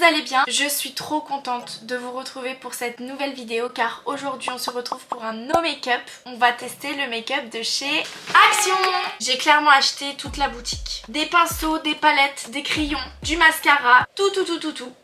vous allez bien. Je suis trop contente de vous retrouver pour cette nouvelle vidéo car aujourd'hui on se retrouve pour un no make-up. On va tester le make-up de chez Action. J'ai clairement acheté toute la boutique. Des pinceaux, des palettes, des crayons, du mascara, tout.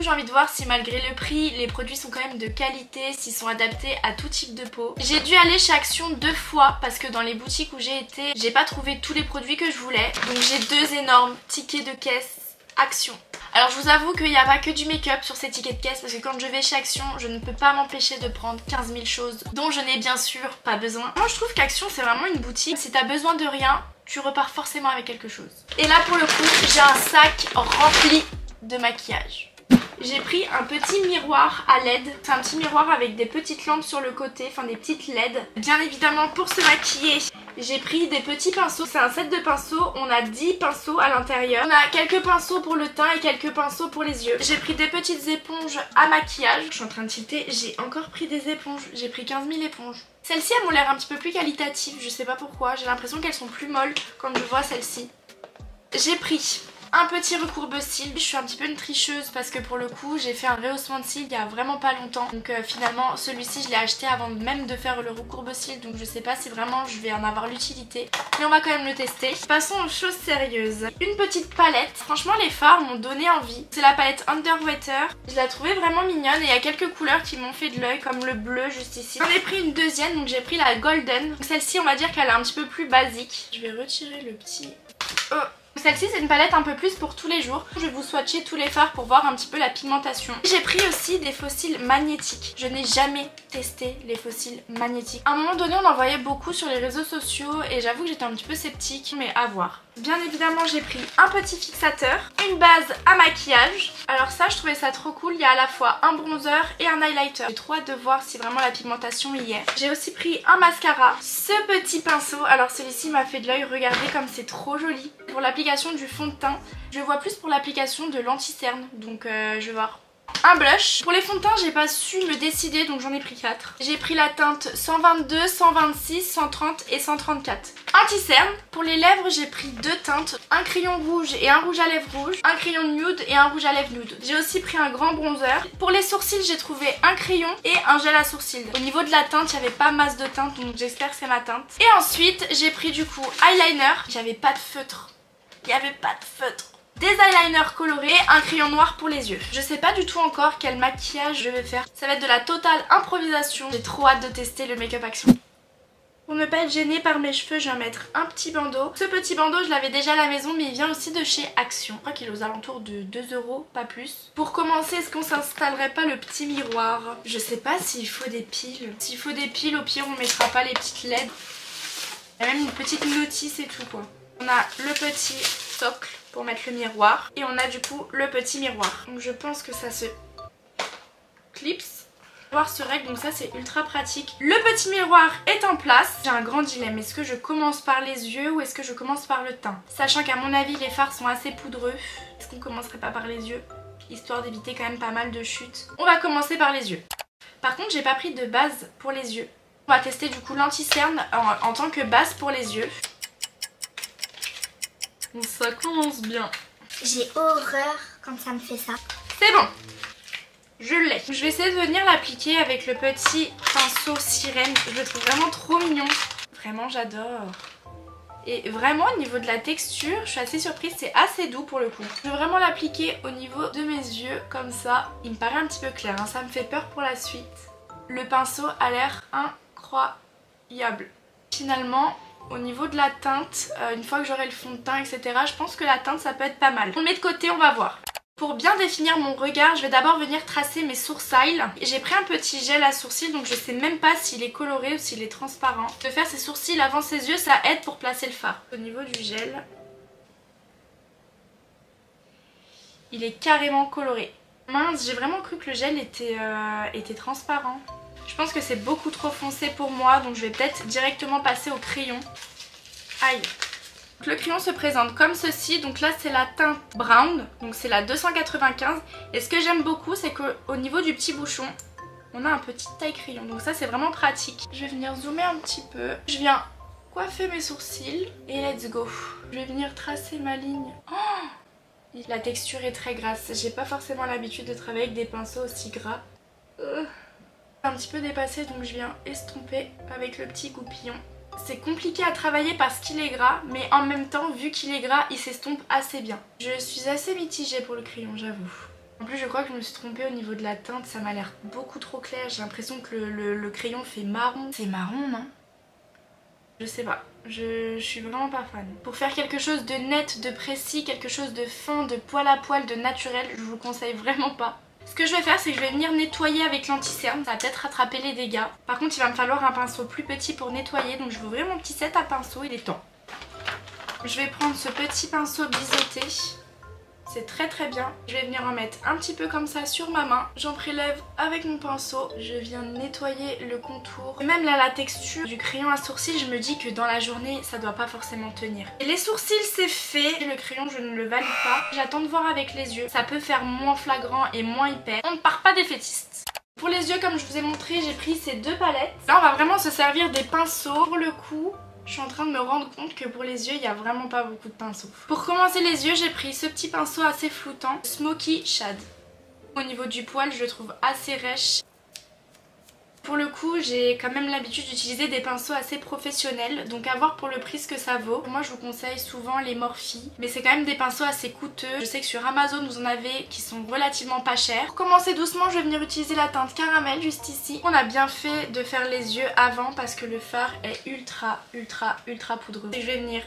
J'ai envie de voir si malgré le prix, les produits sont quand même de qualité, s'ils sont adaptés à tout type de peau. J'ai dû aller chez Action 2 fois parce que dans les boutiques où j'ai été, j'ai pas trouvé tous les produits que je voulais. Donc j'ai 2 énormes tickets de caisse Action. Alors je vous avoue qu'il n'y a pas que du make-up sur ces tickets de caisse parce que quand je vais chez Action, je ne peux pas m'empêcher de prendre 15 000 choses dont je n'ai bien sûr pas besoin. Moi je trouve qu'Action c'est vraiment une boutique, si t'as besoin de rien, tu repars forcément avec quelque chose. Et là pour le coup, j'ai un sac rempli de maquillage. J'ai pris un petit miroir à LED. C'est un petit miroir avec des petites lampes sur le côté, enfin des petites LED. Bien évidemment pour se maquiller, j'ai pris des petits pinceaux. C'est un set de pinceaux, on a 10 pinceaux à l'intérieur. On a quelques pinceaux pour le teint et quelques pinceaux pour les yeux. J'ai pris des petites éponges à maquillage. Je suis en train de tilter, j'ai encore pris des éponges. J'ai pris 15 000 éponges. Celles-ci elles m'ont l'air un petit peu plus qualitatives, je sais pas pourquoi. J'ai l'impression qu'elles sont plus molles quand je vois celles-ci. J'ai pris un petit recourbe-cils. Je suis un petit peu une tricheuse parce que pour le coup j'ai fait un rehaussement de cils il y a vraiment pas longtemps. Donc finalement celui-ci je l'ai acheté avant même de faire le recourbe-cils. Donc je sais pas si vraiment je vais en avoir l'utilité. Mais on va quand même le tester. Passons aux choses sérieuses. Une petite palette. Franchement les fards m'ont donné envie. C'est la palette Underwater. Je la trouvais vraiment mignonne et il y a quelques couleurs qui m'ont fait de l'œil comme le bleu juste ici. J'en ai pris une deuxième donc j'ai pris la Golden. Celle-ci on va dire qu'elle est un petit peu plus basique. Je vais retirer le petit... Celle-ci c'est une palette un peu plus pour tous les jours. Je vais vous swatcher tous les fards pour voir un petit peu la pigmentation. J'ai pris aussi des faux cils magnétiques. Je n'ai jamais testé les faux cils magnétiques. À un moment donné on en voyait beaucoup sur les réseaux sociaux et j'avoue que j'étais un petit peu sceptique, mais à voir. Bien évidemment j'ai pris un petit fixateur, une base à maquillage. Alors ça je trouvais ça trop cool, il y a à la fois un bronzer et un highlighter. J'ai trop hâte de voir si vraiment la pigmentation y est. J'ai aussi pris un mascara, ce petit pinceau. Alors celui-ci m'a fait de l'œil, regardez comme c'est trop joli. Pour l'application du fond de teint, je vois plus pour l'application de l'anti-cerne, donc je vais voir. Un blush. Pour les fonds de teint j'ai pas su me décider donc j'en ai pris 4. J'ai pris la teinte 122, 126, 130 et 134. Anti-cerne. Pour les lèvres j'ai pris 2 teintes. Un crayon rouge et un rouge à lèvres rouge. Un crayon nude et un rouge à lèvres nude. J'ai aussi pris un grand bronzer. Pour les sourcils j'ai trouvé un crayon et un gel à sourcils. Au niveau de la teinte il n'y avait pas masse de teinte donc j'espère que c'est ma teinte. Et ensuite j'ai pris du coup eyeliner. J'avais pas de feutre. Il n'y avait pas de feutre. Des eyeliners colorés, un crayon noir pour les yeux. Je sais pas du tout encore quel maquillage je vais faire. Ça va être de la totale improvisation. J'ai trop hâte de tester le make-up Action. Pour ne pas être gênée par mes cheveux, je vais mettre un petit bandeau. Ce petit bandeau, je l'avais déjà à la maison, mais il vient aussi de chez Action. Je crois qu'il est aux alentours de 2 €, pas plus. Pour commencer, est-ce qu'on s'installerait pas le petit miroir? Je sais pas s'il faut des piles. S'il faut des piles, au pire, on mettra pas les petites LED. Il y a même une petite notice et tout, quoi. On a le petit socle pour mettre le miroir et on a du coup le petit miroir. Donc je pense que ça se clipse. Le miroir se règle, donc ça c'est ultra pratique. Le petit miroir est en place. J'ai un grand dilemme, est-ce que je commence par les yeux ou est-ce que je commence par le teint? Sachant qu'à mon avis les fards sont assez poudreux, est-ce qu'on commencerait pas par les yeux? Histoire d'éviter quand même pas mal de chutes. On va commencer par les yeux. Par contre j'ai pas pris de base pour les yeux. On va tester du coup l'anti-cerne en tant que base pour les yeux. Ça commence bien. J'ai horreur quand ça me fait ça. C'est bon. Je l'ai. Je vais essayer de venir l'appliquer avec le petit pinceau sirène. Je le trouve vraiment trop mignon. Vraiment j'adore. Et vraiment au niveau de la texture, je suis assez surprise. C'est assez doux pour le coup. Je vais vraiment l'appliquer au niveau de mes yeux comme ça. Il me paraît un petit peu clair, hein. Ça me fait peur pour la suite. Le pinceau a l'air incroyable. Finalement... Au niveau de la teinte, une fois que j'aurai le fond de teint, etc., je pense que la teinte ça peut être pas mal. On le met de côté, on va voir. Pour bien définir mon regard, je vais d'abord venir tracer mes sourcils. J'ai pris un petit gel à sourcils, donc je sais même pas s'il est coloré ou s'il est transparent. De faire ses sourcils avant ses yeux, ça aide pour placer le fard. Au niveau du gel, il est carrément coloré. Mince, j'ai vraiment cru que le gel était transparent. Je pense que c'est beaucoup trop foncé pour moi, donc je vais peut-être directement passer au crayon. Aïe. Le crayon se présente comme ceci, donc là c'est la teinte brown, donc c'est la 295. Et ce que j'aime beaucoup, c'est qu'au niveau du petit bouchon, on a un petit taille crayon, donc ça c'est vraiment pratique. Je vais venir zoomer un petit peu. Je viens coiffer mes sourcils et let's go. Je vais venir tracer ma ligne. Oh, La texture est très grasse. J'ai pas forcément l'habitude de travailler avec des pinceaux aussi gras. Un petit peu dépassé, donc je viens estomper avec le petit goupillon. C'est compliqué à travailler parce qu'il est gras, mais en même temps, vu qu'il est gras, il s'estompe assez bien. Je suis assez mitigée pour le crayon, j'avoue. En plus, je crois que je me suis trompée au niveau de la teinte, ça m'a l'air beaucoup trop clair. J'ai l'impression que le crayon fait marron. C'est marron, non? Je sais pas, je suis vraiment pas fan. Pour faire quelque chose de net, de précis, quelque chose de fin, de poil à poil, de naturel, je vous le conseille vraiment pas. Ce que je vais faire, c'est que je vais venir nettoyer avec l'anti-cerne, ça va peut-être rattraper les dégâts. Par contre, il va me falloir un pinceau plus petit pour nettoyer, donc je vais ouvrir mon petit set à pinceau, il est temps. Je vais prendre ce petit pinceau biseauté. C'est très très bien. Je vais venir en mettre un petit peu comme ça sur ma main. J'en prélève avec mon pinceau. Je viens nettoyer le contour. Même là, la texture du crayon à sourcils, je me dis que dans la journée, ça doit pas forcément tenir. Et les sourcils, c'est fait. Le crayon, je ne le valide pas. J'attends de voir avec les yeux. Ça peut faire moins flagrant et moins hyper. On ne part pas défaitiste. Pour les yeux, comme je vous ai montré, j'ai pris ces deux palettes. Là, on va vraiment se servir des pinceaux. Pour le coup, je suis en train de me rendre compte que pour les yeux, il n'y a vraiment pas beaucoup de pinceaux. Pour commencer les yeux, j'ai pris ce petit pinceau assez floutant, Smoky Shade. Au niveau du poil, je le trouve assez rêche. Pour le coup, j'ai quand même l'habitude d'utiliser des pinceaux assez professionnels, donc à voir pour le prix ce que ça vaut. Moi, je vous conseille souvent les Morphe, mais c'est quand même des pinceaux assez coûteux. Je sais que sur Amazon, vous en avez qui sont relativement pas chers. Pour commencer doucement, je vais venir utiliser la teinte caramel juste ici. On a bien fait de faire les yeux avant parce que le fard est ultra poudreux. Et je vais venir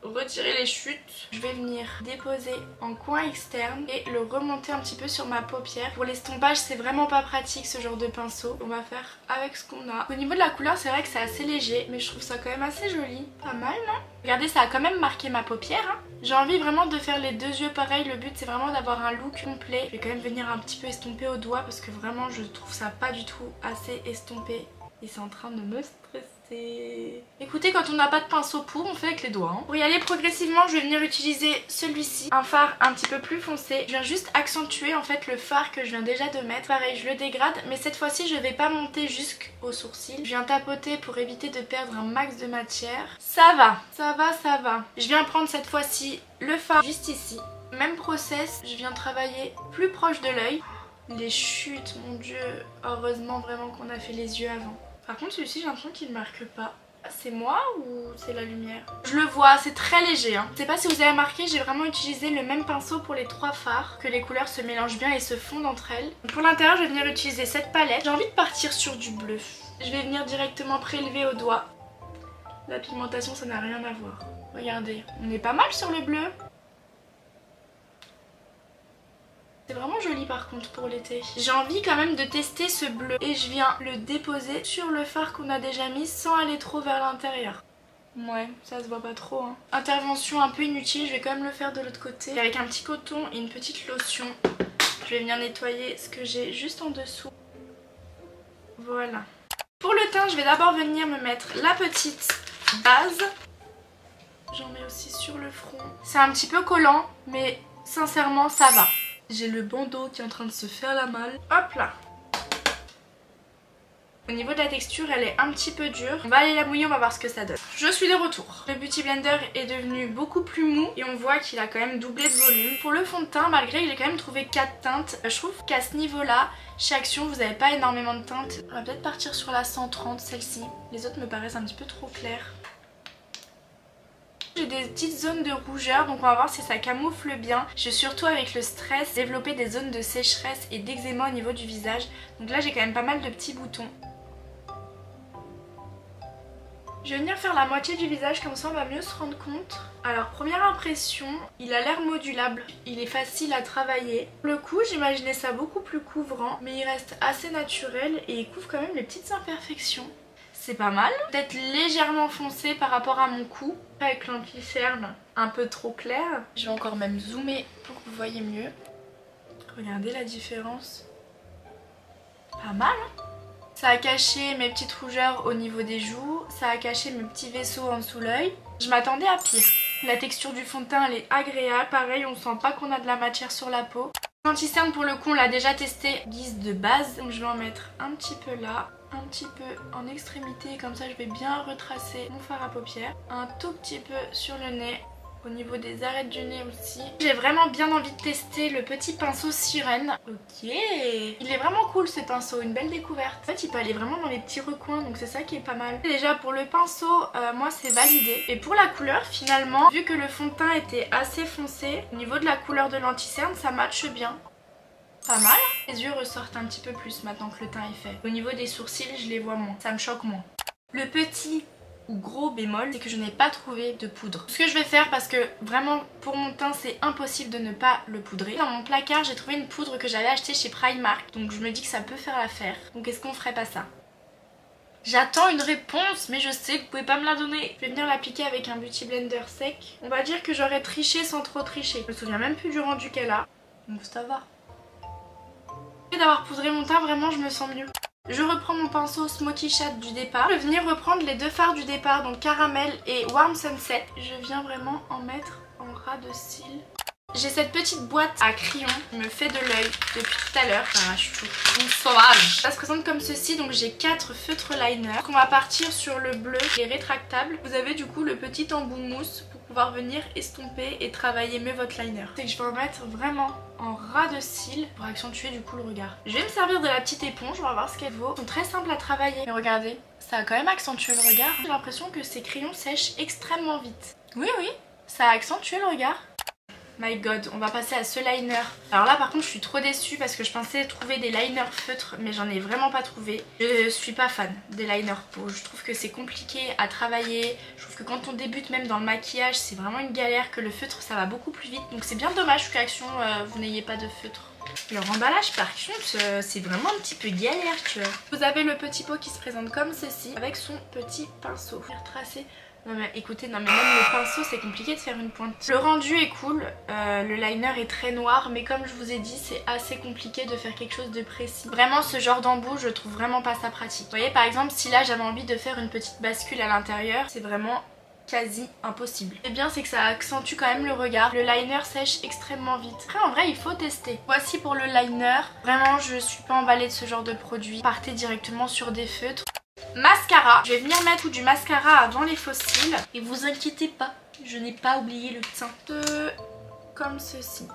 retirer les chutes, je vais venir déposer en coin externe et le remonter un petit peu sur ma paupière. Pour l'estompage, c'est vraiment pas pratique ce genre de pinceau. On va faire avec ce qu'on a. Au niveau de la couleur, c'est vrai que c'est assez léger, mais je trouve ça quand même assez joli. Pas mal, non? Regardez, ça a quand même marqué ma paupière, hein. J'ai envie vraiment de faire les deux yeux pareils. Le but, c'est vraiment d'avoir un look complet. Je vais quand même venir un petit peu estomper au doigt parce que vraiment, je trouve ça pas du tout assez estompé. Et c'est en train de me stresser. Écoutez, quand on n'a pas de pinceau pour, on fait avec les doigts. Hein. Pour y aller progressivement, je vais venir utiliser celui-ci. Un fard un petit peu plus foncé. Je viens juste accentuer en fait le fard que je viens déjà de mettre. Pareil, je le dégrade, mais cette fois-ci, je vais pas monter jusqu'au sourcil. Je viens tapoter pour éviter de perdre un max de matière. Ça va, ça va, ça va. Je viens prendre cette fois-ci le fard juste ici. Même process, je viens travailler plus proche de l'œil. Les chutes, mon dieu, heureusement vraiment qu'on a fait les yeux avant. Par contre celui-ci j'ai l'impression qu'il ne marque pas. C'est moi ou c'est la lumière? Je le vois, c'est très léger. Hein. Je sais pas si vous avez remarqué, j'ai vraiment utilisé le même pinceau pour les trois fards. Que les couleurs se mélangent bien et se fondent entre elles. Pour l'intérieur je vais venir utiliser cette palette. J'ai envie de partir sur du bleu. Je vais venir directement prélever au doigt. La pigmentation ça n'a rien à voir. Regardez, on est pas mal sur le bleu. C'est vraiment joli par contre pour l'été. J'ai envie quand même de tester ce bleu et je viens le déposer sur le fard qu'on a déjà mis sans aller trop vers l'intérieur. Ouais, ça se voit pas trop. Hein. Intervention un peu inutile, je vais quand même le faire de l'autre côté. Et avec un petit coton et une petite lotion, je vais venir nettoyer ce que j'ai juste en dessous. Voilà. Pour le teint, je vais d'abord venir me mettre la petite base. J'en mets aussi sur le front. C'est un petit peu collant, mais sincèrement ça va. J'ai le bandeau qui est en train de se faire la malle. Hop là. Au niveau de la texture, elle est un petit peu dure. On va aller la mouiller, on va voir ce que ça donne. Je suis de retour. Le Beauty Blender est devenu beaucoup plus mou et on voit qu'il a quand même doublé de volume. Pour le fond de teint, malgré que j'ai quand même trouvé 4 teintes, je trouve qu'à ce niveau-là, chez Action, vous n'avez pas énormément de teintes. On va peut-être partir sur la 130, celle-ci. Les autres me paraissent un petit peu trop claires. J'ai des petites zones de rougeur, donc on va voir si ça camoufle bien. J'ai surtout avec le stress développé des zones de sécheresse et d'eczéma au niveau du visage. Donc là j'ai quand même pas mal de petits boutons. Je vais venir faire la moitié du visage, comme ça on va mieux se rendre compte. Alors première impression, il a l'air modulable, il est facile à travailler. Pour le coup j'imaginais ça beaucoup plus couvrant, mais il reste assez naturel et il couvre quand même les petites imperfections. C'est pas mal, peut-être légèrement foncé par rapport à mon cou, avec l'anti-cerne un peu trop clair. Je vais encore même zoomer pour que vous voyez mieux. Regardez la différence. Pas mal hein. Ça a caché mes petites rougeurs au niveau des joues, ça a caché mes petits vaisseaux en dessous l'œil. Je m'attendais à pire. La texture du fond de teint elle est agréable, pareil on sent pas qu'on a de la matière sur la peau. L'anti-cerne pour le coup on l'a déjà testé guise de base, donc je vais en mettre un petit peu là. Un petit peu en extrémité, comme ça je vais bien retracer mon fard à paupières. Un tout petit peu sur le nez. au niveau des arêtes du nez aussi. J'ai vraiment bien envie de tester le petit pinceau sirène. Ok, il est vraiment cool ce pinceau, une belle découverte. En fait il peut aller vraiment dans les petits recoins, donc c'est ça qui est pas mal. Déjà pour le pinceau, moi c'est validé. Et pour la couleur finalement, vu que le fond de teint était assez foncé, au niveau de la couleur de l'anti-cerne ça matche bien. Pas mal. Les yeux ressortent un petit peu plus maintenant que le teint est fait. Au niveau des sourcils je les vois moins, ça me choque moins. Le petit ou gros bémol, c'est que je n'ai pas trouvé de poudre. Ce que je vais faire, parce que vraiment pour mon teint c'est impossible de ne pas le poudrer. Dans mon placard j'ai trouvé une poudre que j'avais achetée chez Primark, donc je me dis que ça peut faire l'affaire. Donc est-ce qu'on ferait pas ça? J'attends une réponse, mais je sais que vous pouvez pas me la donner. Je vais venir l'appliquer avec un Beauty Blender sec. On va dire que j'aurais triché sans trop tricher. Je me souviens même plus du rendu qu'elle a, donc ça va. D'avoir poudré mon teint, vraiment je me sens mieux. Je reprends mon pinceau Smoky Shade du départ. Je vais venir reprendre les deux fards du départ, donc Caramel et Warm Sunset. Je viens vraiment en mettre en ras de cils. J'ai cette petite boîte à crayons qui me fait de l'œil depuis tout à l'heure. Ah, je suis une sauvage. Ça se présente comme ceci, donc j'ai 4 feutres liner. On va partir sur le bleu, qui est rétractable. Vous avez du coup le petit embout mousse pour pouvoir venir estomper et travailler mieux votre liner. C'est que je vais en mettre vraiment en ras de cils pour accentuer du coup le regard. Je vais me servir de la petite éponge, on va voir ce qu'elle vaut. Ils sont très simples à travailler. Mais regardez, ça a quand même accentué le regard. J'ai l'impression que ces crayons sèchent extrêmement vite. Oui, ça a accentué le regard. My god, on va passer à ce liner. Alors là par contre je suis trop déçue parce que je pensais trouver des liners feutres mais j'en ai vraiment pas trouvé. Je suis pas fan des liners peau, je trouve que c'est compliqué à travailler. Je trouve que quand on débute même dans le maquillage c'est vraiment une galère, que le feutre ça va beaucoup plus vite. Donc c'est bien dommage qu'Action vous n'ayez pas de feutre. Leur emballage par contre c'est vraiment un petit peu galère tu vois. Vous avez le petit pot qui se présente comme ceci avec son petit pinceau. Je vais retracer. Non mais écoutez, non mais même le pinceau c'est compliqué de faire une pointe. Le rendu est cool, le liner est très noir mais comme je vous ai dit c'est assez compliqué de faire quelque chose de précis. Vraiment ce genre d'embout je trouve vraiment pas ça pratique. Vous voyez par exemple si là j'avais envie de faire une petite bascule à l'intérieur, c'est vraiment quasi impossible. Et bien c'est que ça accentue quand même le regard. Le liner sèche extrêmement vite. Après en vrai il faut tester. Voici pour le liner. Vraiment je suis pas emballée de ce genre de produit. Partez directement sur des feutres. Mascara, je vais venir mettre du mascara avant les faux cils. Et vous inquiétez pas, je n'ai pas oublié le teint. Comme ceci.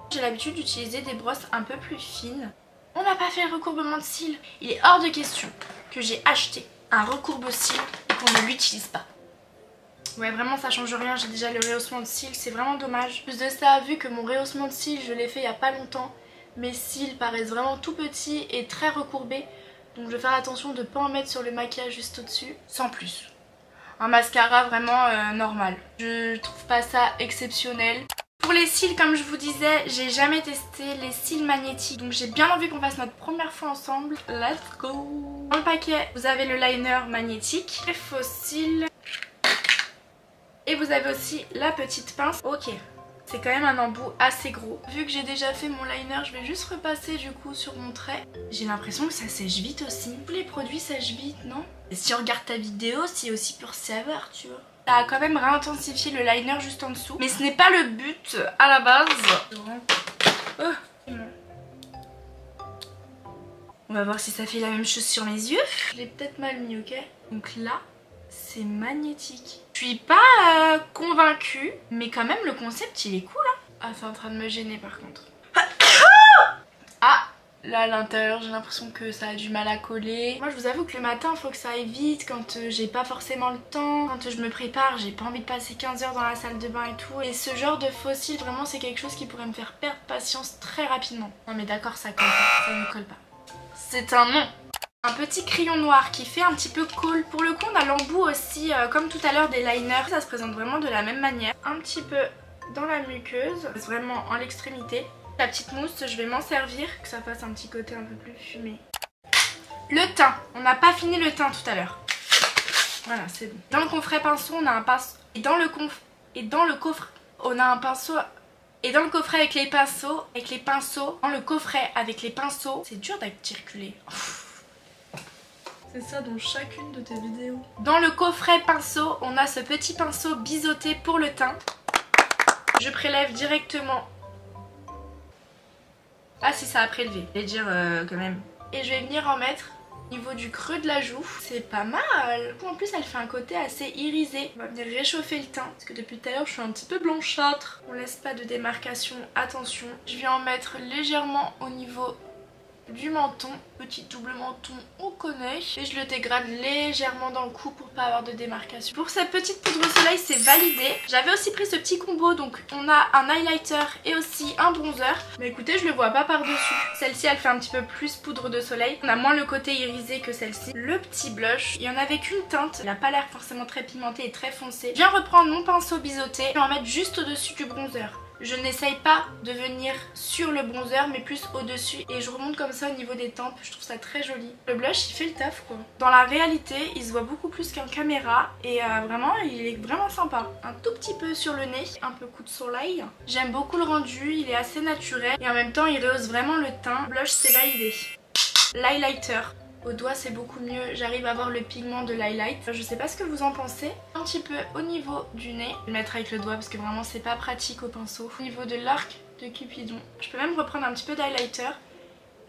J'ai l'habitude d'utiliser des brosses un peu plus fines. On n'a pas fait le recourbement de cils. Il est hors de question que j'ai acheté un recourbe-cils et qu'on ne l'utilise pas. Ouais vraiment ça change rien, j'ai déjà le rehaussement de cils, c'est vraiment dommage. Plus de ça, vu que mon rehaussement de cils je l'ai fait il n'y a pas longtemps, mes cils paraissent vraiment tout petits et très recourbés. Donc je vais faire attention de ne pas en mettre sur le maquillage juste au-dessus, sans plus. Un mascara vraiment normal. Je trouve pas ça exceptionnel. Pour les cils, comme je vous disais, j'ai jamais testé les cils magnétiques. Donc j'ai bien envie qu'on fasse notre première fois ensemble. Let's go! Dans le paquet, vous avez le liner magnétique, les faux cils. Et vous avez aussi la petite pince. Ok. C'est quand même un embout assez gros. Vu que j'ai déjà fait mon liner, je vais juste repasser du coup sur mon trait. J'ai l'impression que ça sèche vite aussi. Tous les produits sèchent vite, non? Et si on regarde ta vidéo, c'est aussi pour savoir, tu vois. Ça a quand même réintensifié le liner juste en dessous. Mais ce n'est pas le but à la base. Oh. On va voir si ça fait la même chose sur mes yeux. Je l'ai peut-être mal mis, ok? Donc là, c'est magnétique. Je suis pas convaincue, mais quand même le concept il est cool hein. Ah c'est en train de me gêner par contre. Ah là à l'intérieur j'ai l'impression que ça a du mal à coller. Moi je vous avoue que le matin il faut que ça aille vite quand j'ai pas forcément le temps. Quand je me prépare j'ai pas envie de passer 15 heures dans la salle de bain et tout. Et ce genre de faux cils vraiment c'est quelque chose qui pourrait me faire perdre patience très rapidement. Non mais d'accord ça colle pas, ça ne colle pas. C'est un non. Un petit crayon noir qui fait un petit peu cool. Pour le coup on a l'embout aussi comme tout à l'heure des liners. Ça se présente vraiment de la même manière. Un petit peu dans la muqueuse, vraiment en l'extrémité. La petite mousse je vais m'en servir, que ça fasse un petit côté un peu plus fumé. Le teint, on n'a pas fini le teint tout à l'heure. Voilà c'est bon. Dans le coffret pinceau on a un pinceau. Et dans le coffre on a un pinceau. Et dans le coffret avec les pinceaux, dans le coffret avec les pinceaux, c'est dur d'articuler. C'est ça dans chacune de tes vidéos. Dans le coffret pinceau, on a ce petit pinceau biseauté pour le teint. Je prélève directement. Ah si ça a prélevé, je vais dire quand même. Et je vais venir en mettre Au niveau du creux de la joue, c'est pas mal. En plus elle fait un côté assez irisé. On va venir réchauffer le teint parce que depuis tout à l'heure je suis un petit peu blanchâtre. On laisse pas de démarcation, attention. Je vais en mettre légèrement au niveau du menton, petit double menton on connaît, et je le dégrade légèrement dans le cou pour pas avoir de démarcation. Pour cette petite poudre au soleil c'est validé. J'avais aussi pris ce petit combo, donc on a un highlighter et aussi un bronzer, mais écoutez je le vois pas par dessus. Celle-ci elle fait un petit peu plus poudre de soleil, on a moins le côté irisé que celle-ci. Le petit blush, il y en avait qu'une teinte, il n'a pas l'air forcément très pimenté et très foncé. Je viens reprendre mon pinceau biseauté et en mettre juste au dessus du bronzer. Je n'essaye pas de venir sur le bronzer mais plus au dessus et je remonte comme ça au niveau des tempes, je trouve ça très joli. Le blush il fait le taf quoi. Dans la réalité il se voit beaucoup plus qu'en caméra et vraiment il est vraiment sympa. Un tout petit peu sur le nez, un peu coup de soleil. J'aime beaucoup le rendu, il est assez naturel et en même temps il rehausse vraiment le teint. Le blush c'est validé. L'highlighter. Au doigt c'est beaucoup mieux, j'arrive à voir le pigment de l'highlight. Je sais pas ce que vous en pensez. Un petit peu au niveau du nez. Je vais le mettre avec le doigt parce que vraiment c'est pas pratique au pinceau. Au niveau de l'arc de Cupidon. Je peux même reprendre un petit peu d'highlighter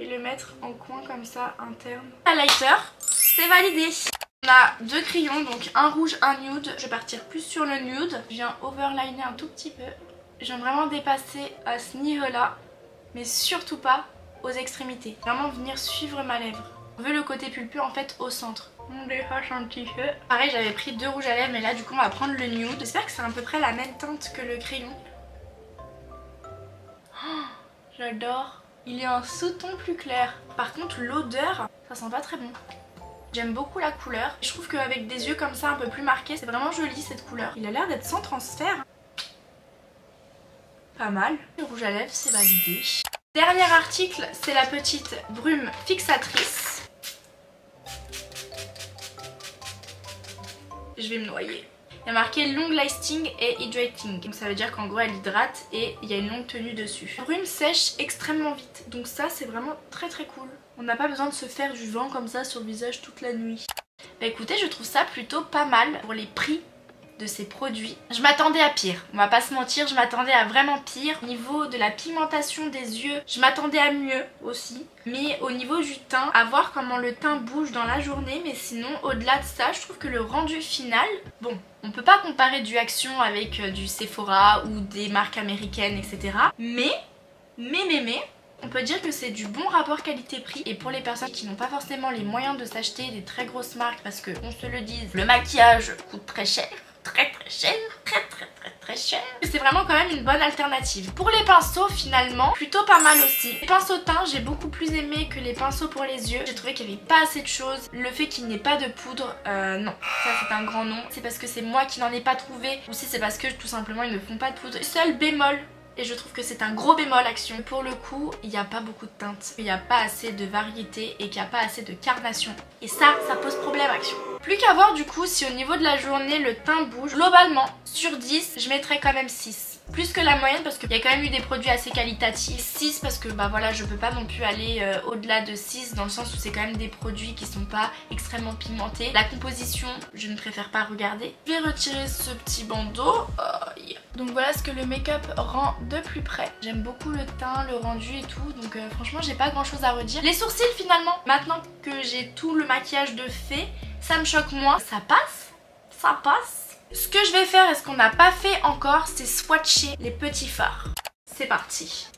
et le mettre en coin comme ça interne. Highlighter, c'est validé. On a deux crayons, donc un rouge, un nude. Je vais partir plus sur le nude. Je viens overliner un tout petit peu. Je viens vraiment dépasser à ce niveau-là, mais surtout pas aux extrémités. Vraiment venir suivre ma lèvre. On veut le côté pulpeux en fait au centre. On déhache un petit peu. Pareil j'avais pris deux rouges à lèvres mais là du coup on va prendre le nude. J'espère que c'est à peu près la même teinte que le crayon. Oh, j'adore. Il est un sous-ton plus clair. Par contre l'odeur, ça sent pas très bon. J'aime beaucoup la couleur. Je trouve qu'avec des yeux comme ça un peu plus marqués, c'est vraiment joli cette couleur. Il a l'air d'être sans transfert. Pas mal. Le rouge à lèvres c'est validé. Dernier article, c'est la petite brume fixatrice. Je vais me noyer. Il y a marqué long lasting et hydrating. Donc ça veut dire qu'en gros elle hydrate et il y a une longue tenue dessus. La brume sèche extrêmement vite. Donc ça c'est vraiment très cool. On n'a pas besoin de se faire du vent comme ça sur le visage toute la nuit. Bah écoutez, je trouve ça plutôt pas mal pour les prix de ces produits. Je m'attendais à pire, on va pas se mentir, je m'attendais à vraiment pire. Au niveau de la pigmentation des yeux, je m'attendais à mieux aussi. Mais au niveau du teint, à voir comment le teint bouge dans la journée. Mais sinon, au-delà de ça, je trouve que le rendu final, bon, on peut pas comparer du Action avec du Sephora ou des marques américaines, etc. Mais, on peut dire que c'est du bon rapport qualité-prix. Et pour les personnes qui n'ont pas forcément les moyens de s'acheter des très grosses marques, parce que, on se le dise, le maquillage coûte très cher. Très cher. C'est vraiment quand même une bonne alternative. Pour les pinceaux finalement, plutôt pas mal aussi. Les pinceaux teint, j'ai beaucoup plus aimé que les pinceaux pour les yeux. J'ai trouvé qu'il n'y avait pas assez de choses. Le fait qu'il n'y ait pas de poudre, non. Ça c'est un grand non. C'est parce que c'est moi qui n'en ai pas trouvé. Ou si c'est parce que tout simplement ils ne font pas de poudre. Seul bémol. Et je trouve que c'est un gros bémol Action. Pour le coup, il n'y a pas beaucoup de teintes. Il n'y a pas assez de variété et qu'il n'y a pas assez de carnation. Et ça pose problème Action. Plus qu'à voir du coup si au niveau de la journée le teint bouge. Globalement, sur 10, je mettrais quand même 6. Plus que la moyenne parce qu'il y a quand même eu des produits assez qualitatifs. 6 parce que bah voilà, je peux pas non plus aller au-delà de 6 dans le sens où c'est quand même des produits qui sont pas extrêmement pigmentés. La composition, je ne préfère pas regarder. Je vais retirer ce petit bandeau. Donc voilà ce que le make-up rend de plus près. J'aime beaucoup le teint, le rendu et tout. Donc franchement j'ai pas grand chose à redire. Les sourcils finalement, maintenant que j'ai tout le maquillage de fait, ça me choque moins. Ça passe. Ce que je vais faire et ce qu'on n'a pas fait encore, c'est swatcher les petits fards. C'est parti.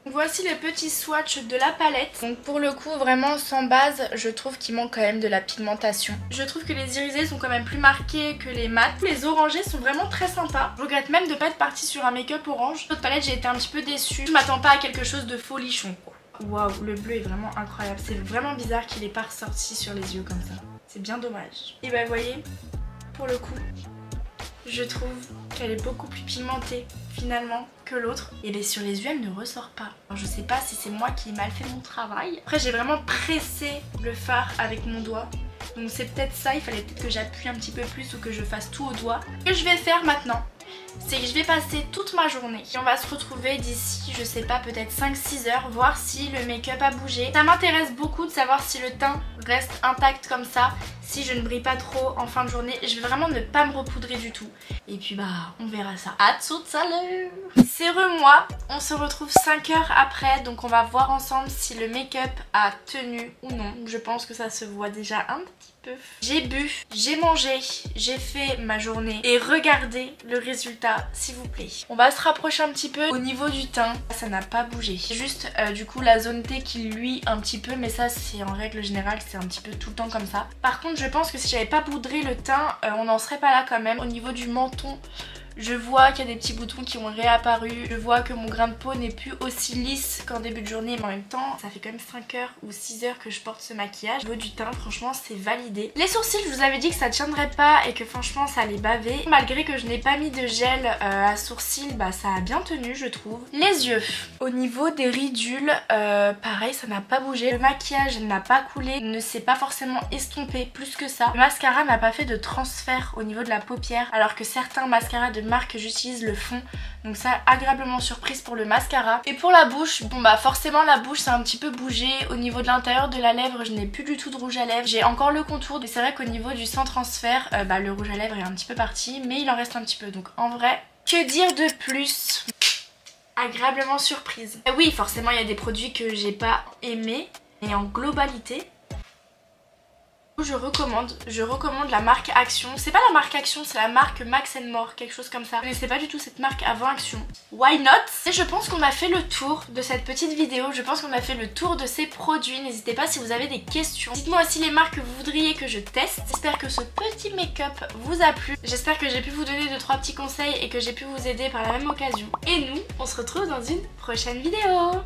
Voici le petit swatch de la palette. Donc pour le coup vraiment sans base, je trouve qu'il manque quand même de la pigmentation. Je trouve que les irisés sont quand même plus marqués que les mats. Les orangés sont vraiment très sympas. Je regrette même de ne pas être partie sur un make-up orange. L'autre palette j'ai été un petit peu déçue. Je m'attends pas à quelque chose de folichon. Waouh, le bleu est vraiment incroyable. C'est vraiment bizarre qu'il ait pas ressorti sur les yeux comme ça. C'est bien dommage. Et bah vous voyez, pour le coup, je trouve qu'elle est beaucoup plus pigmentée finalement que l'autre. Et bien sur les yeux elle ne ressort pas. Alors, je sais pas si c'est moi qui ai mal fait mon travail. Après j'ai vraiment pressé le fard avec mon doigt. Donc c'est peut-être ça, il fallait peut-être que j'appuie un petit peu plus ou que je fasse tout au doigt. Ce que je vais faire maintenant, c'est que je vais passer toute ma journée et on va se retrouver d'ici, je sais pas, peut-être 5-6 heures, voir si le make-up a bougé. Ça m'intéresse beaucoup de savoir si le teint reste intact comme ça, si je ne brille pas trop en fin de journée. Je vais vraiment ne pas me repoudrer du tout. Et puis bah, on verra ça. À tout à l'heure. C'est moi, on se retrouve 5 heures après, donc on va voir ensemble si le make-up a tenu ou non. Je pense que ça se voit déjà un petit peu. J'ai bu, j'ai mangé, j'ai fait ma journée et regardez le résultat s'il vous plaît. On va se rapprocher un petit peu au niveau du teint, ça n'a pas bougé. C'est juste du coup la zone T qui luit un petit peu, mais ça c'est en règle générale, c'est un petit peu tout le temps comme ça. Par contre je pense que si j'avais pas poudré le teint, on n'en serait pas là quand même. Au niveau du menton, je vois qu'il y a des petits boutons qui ont réapparu. Je vois que mon grain de peau n'est plus aussi lisse qu'en début de journée. Mais en même temps, ça fait quand même 5 heures ou 6 heures que je porte ce maquillage. Au niveau du teint, franchement, c'est validé. Les sourcils, je vous avais dit que ça tiendrait pas et que franchement, ça allait baver. Malgré que je n'ai pas mis de gel à sourcils, bah ça a bien tenu, je trouve. Les yeux. Au niveau des ridules, pareil, ça n'a pas bougé. Le maquillage n'a pas coulé, ne s'est pas forcément estompé plus que ça. Le mascara n'a pas fait de transfert au niveau de la paupière, alors que certains mascaras de marque que j'utilise le fond, donc ça, agréablement surprise pour le mascara. Et pour la bouche, bon bah forcément la bouche ça a un petit peu bougé. Au niveau de l'intérieur de la lèvre, je n'ai plus du tout de rouge à lèvres. J'ai encore le contour, mais c'est vrai qu'au niveau du sans transfert, bah le rouge à lèvres est un petit peu parti, mais il en reste un petit peu, donc en vrai, que dire de plus? Agréablement surprise. Et oui, forcément il y a des produits que j'ai pas aimés, mais en globalité, je recommande la marque Action. C'est pas la marque Action, c'est la marque Max & More, quelque chose comme ça. Je connaissais pas du tout cette marque avant Action. Why not? Et je pense qu'on a fait le tour de cette petite vidéo. Je pense qu'on a fait le tour de ces produits. N'hésitez pas si vous avez des questions. Dites-moi aussi les marques que vous voudriez que je teste. J'espère que ce petit make-up vous a plu. J'espère que j'ai pu vous donner 2-3 petits conseils et que j'ai pu vous aider par la même occasion. Et nous, on se retrouve dans une prochaine vidéo.